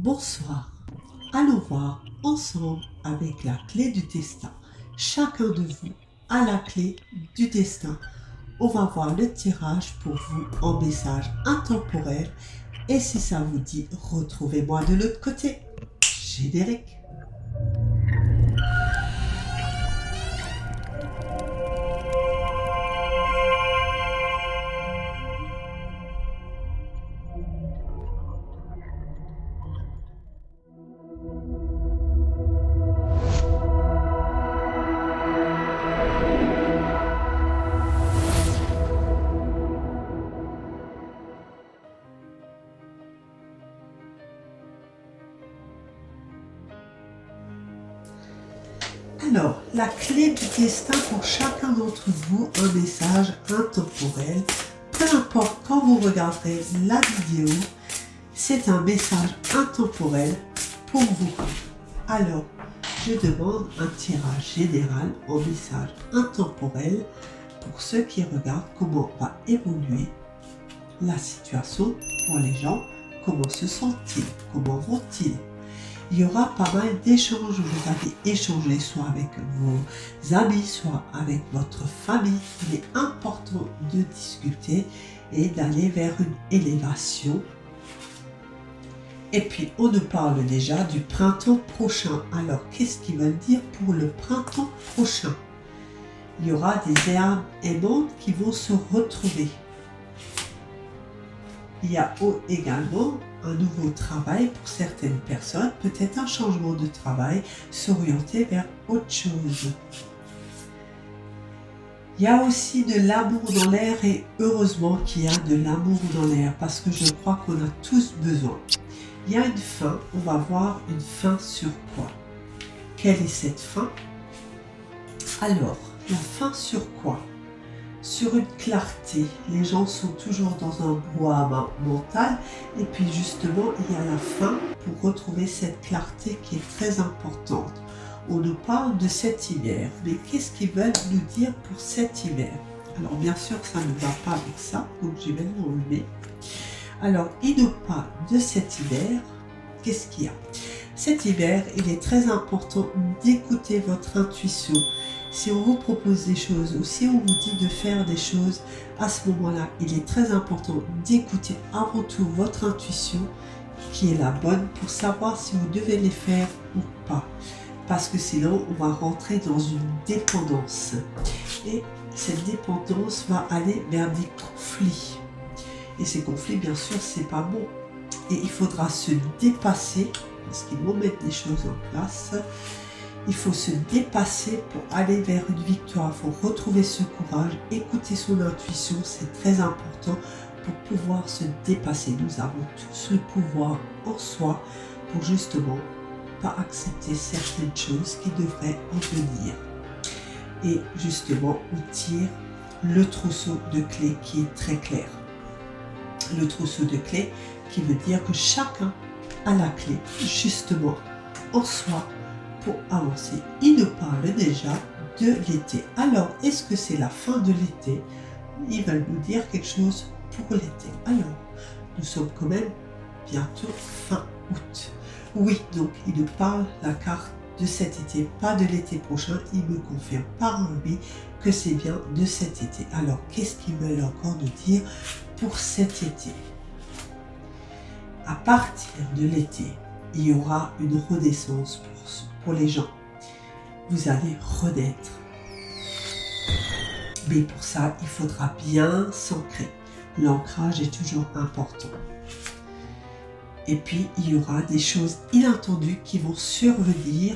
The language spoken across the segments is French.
Bonsoir, allons voir ensemble avec la clé du destin. Chacun de vous a la clé du destin. On va voir le tirage pour vous en message intemporel. Et si ça vous dit, retrouvez-moi de l'autre côté. Générique. Alors, la clé du destin pour chacun d'entre vous, un message intemporel. Peu importe quand vous regarderez la vidéo, c'est un message intemporel pour vous. Alors, je demande un tirage général en message intemporel pour ceux qui regardent comment va évoluer la situation pour les gens, comment se sentent-ils, comment vont-ils. Il y aura pas mal d'échanges où vous avez échangé soit avec vos amis, soit avec votre famille. Il est important de discuter et d'aller vers une élévation. Et puis, on nous parle déjà du printemps prochain. Alors, qu'est-ce qu'ils veulent dire pour le printemps prochain? Il y aura des âmes aimantes qui vont se retrouver. Il y a également un nouveau travail pour certaines personnes, peut-être un changement de travail, s'orienter vers autre chose. Il y a aussi de l'amour dans l'air et heureusement qu'il y a de l'amour dans l'air parce que je crois qu'on a tous besoin. Il y a une fin, on va voir une fin sur quoi? Quelle est cette fin? Alors, la fin sur quoi? Sur une clarté. Les gens sont toujours dans un brouhaha mental et puis justement, il y a la fin pour retrouver cette clarté qui est très importante. On nous parle de cet hiver, mais qu'est-ce qu'ils veulent nous dire pour cet hiver? Alors bien sûr, ça ne va pas avec ça, donc je vais l'enlever. Alors, il nous parle de cet hiver. Qu'est-ce qu'il y a? Cet hiver, il est très important d'écouter votre intuition. Si on vous propose des choses ou si on vous dit de faire des choses, à ce moment-là, il est très important d'écouter avant tout votre intuition qui est la bonne pour savoir si vous devez les faire ou pas. Parce que sinon, on va rentrer dans une dépendance. Et cette dépendance va aller vers des conflits. Et ces conflits, bien sûr, c'est pas bon. Et il faudra se dépasser, parce qu'ils vont mettre des choses en place. Il faut se dépasser pour aller vers une victoire. Il faut retrouver ce courage, écouter son intuition, c'est très important pour pouvoir se dépasser. Nous avons tous le pouvoir en soi pour justement pas accepter certaines choses qui devraient en venir. Et justement, on tire le trousseau de clés qui est très clair. Le trousseau de clés qui veut dire que chacun a la clé justement en soi pour avancer. Il nous parle déjà de l'été. Alors, est-ce que c'est la fin de l'été? Ils veulent nous dire quelque chose pour l'été. Alors, nous sommes quand même bientôt fin août. Oui, donc il nous parle la carte de cet été, pas de l'été prochain. Il me confirme par lui que c'est bien de cet été. Alors, qu'est-ce qu'ils veulent encore nous dire pour cet été? À partir de l'été, il y aura une renaissance pour les gens. Vous allez renaître. Mais pour ça, il faudra bien s'ancrer. L'ancrage est toujours important. Et puis, il y aura des choses inattendues qui vont survenir.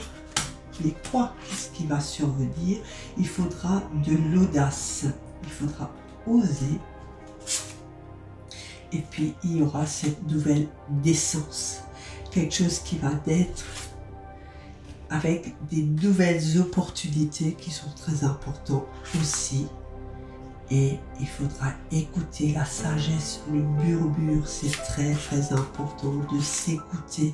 Mais quoi? Qu'est-ce qui va survenir? Il faudra de l'audace. Il faudra oser. Et puis, il y aura cette nouvelle naissance. Quelque chose qui va naître avec des nouvelles opportunités qui sont très importantes aussi. Et il faudra écouter la sagesse, le murmure, c'est très très important de s'écouter.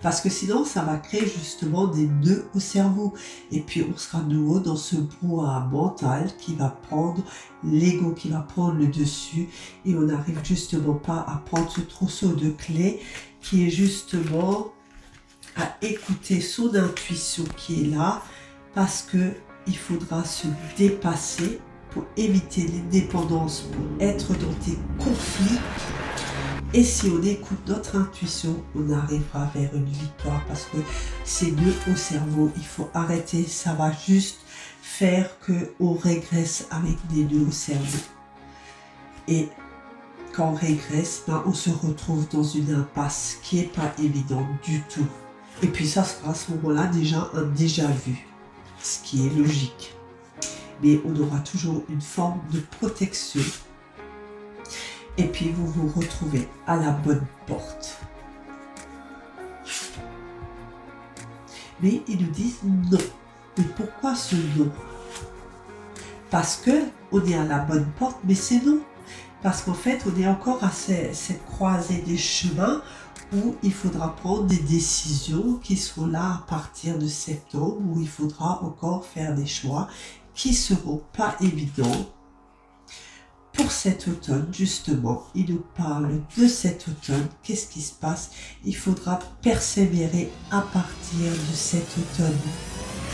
Parce que sinon, ça va créer justement des nœuds au cerveau. Et puis, on sera de nouveau dans ce brouhaha mental qui va prendre l'ego, qui va prendre le dessus. Et on n'arrive justement pas à prendre ce trousseau de clés qui est justement à écouter son intuition qui est là, parce que il faudra se dépasser pour éviter les dépendances, pour être dans des conflits. Et si on écoute notre intuition, on arrivera vers une victoire, parce que c'est nœud au cerveau. Il faut arrêter, ça va juste faire qu'on régresse avec des nœuds au cerveau. Et quand on régresse, on se retrouve dans une impasse qui n'est pas évidente du tout. Et puis ça sera à ce moment-là déjà un déjà-vu, ce qui est logique. Mais on aura toujours une forme de protection. Et puis vous vous retrouvez à la bonne porte. Mais ils nous disent non. Mais pourquoi ce non? Parce que on est à la bonne porte, mais c'est non. Parce qu'en fait, on est encore à cette croisée des chemins où il faudra prendre des décisions qui seront là à partir de septembre, où il faudra encore faire des choix qui ne seront pas évidents. Pour cet automne, justement, il nous parle de cet automne. Qu'est-ce qui se passe? Il faudra persévérer à partir de cet automne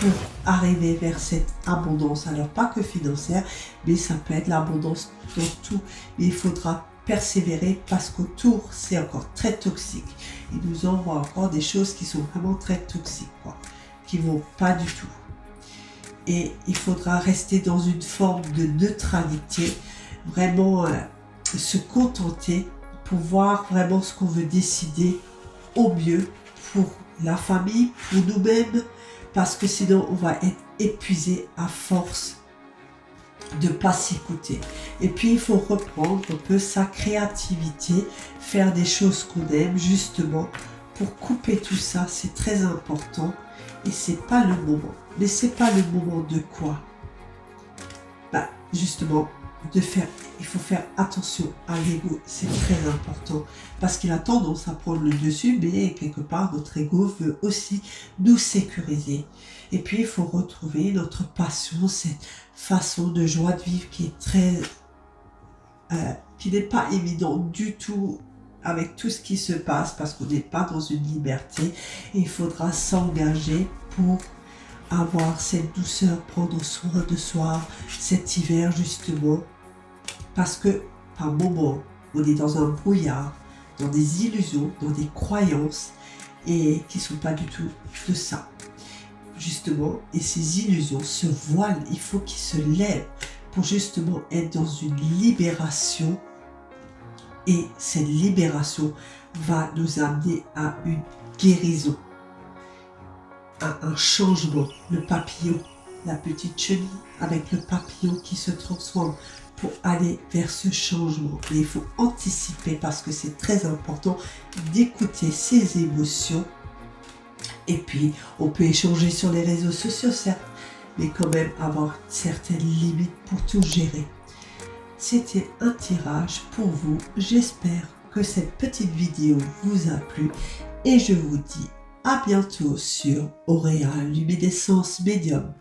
pour arriver vers cette abondance. Alors, pas que financière, mais ça peut être l'abondance dans tout. Mais il faudra persévérer parce qu'autour, c'est encore très toxique. Il nous envoie encore des choses qui sont vraiment très toxiques, qui ne vont pas du tout. Et il faudra rester dans une forme de neutralité, vraiment se contenter pour voir vraiment ce qu'on veut décider au mieux pour la famille, pour nous-mêmes, parce que sinon on va être épuisé à force de ne pas s'écouter. Et puis il faut reprendre un peu sa créativité, faire des choses qu'on aime justement pour couper tout ça, c'est très important. Et c'est pas le moment. Mais c'est pas le moment de quoi? Justement, il faut faire attention à l'ego, c'est très important. Parce qu'il a tendance à prendre le dessus, mais quelque part, notre ego veut aussi nous sécuriser. Et puis, il faut retrouver notre passion, cette façon de joie de vivre qui est qui n'est pas évidente du tout avec tout ce qui se passe, parce qu'on n'est pas dans une liberté. Et il faudra s'engager pour avoir cette douceur, prendre soin de soi, cet hiver justement, parce que par moments, on est dans un brouillard, dans des illusions, dans des croyances, et qui ne sont pas du tout de ça, justement, et ces illusions, ce voile, il faut qu'ils se lèvent pour justement être dans une libération, et cette libération va nous amener à une guérison, à un changement. Le papillon, la petite chenille avec le papillon qui se transforme pour aller vers ce changement. Et il faut anticiper, parce que c'est très important d'écouter ses émotions. Et puis, on peut échanger sur les réseaux sociaux, certes, mais quand même avoir certaines limites pour tout gérer. C'était un tirage pour vous. J'espère que cette petite vidéo vous a plu et je vous dis à bientôt sur Auréa Luminescence Médium.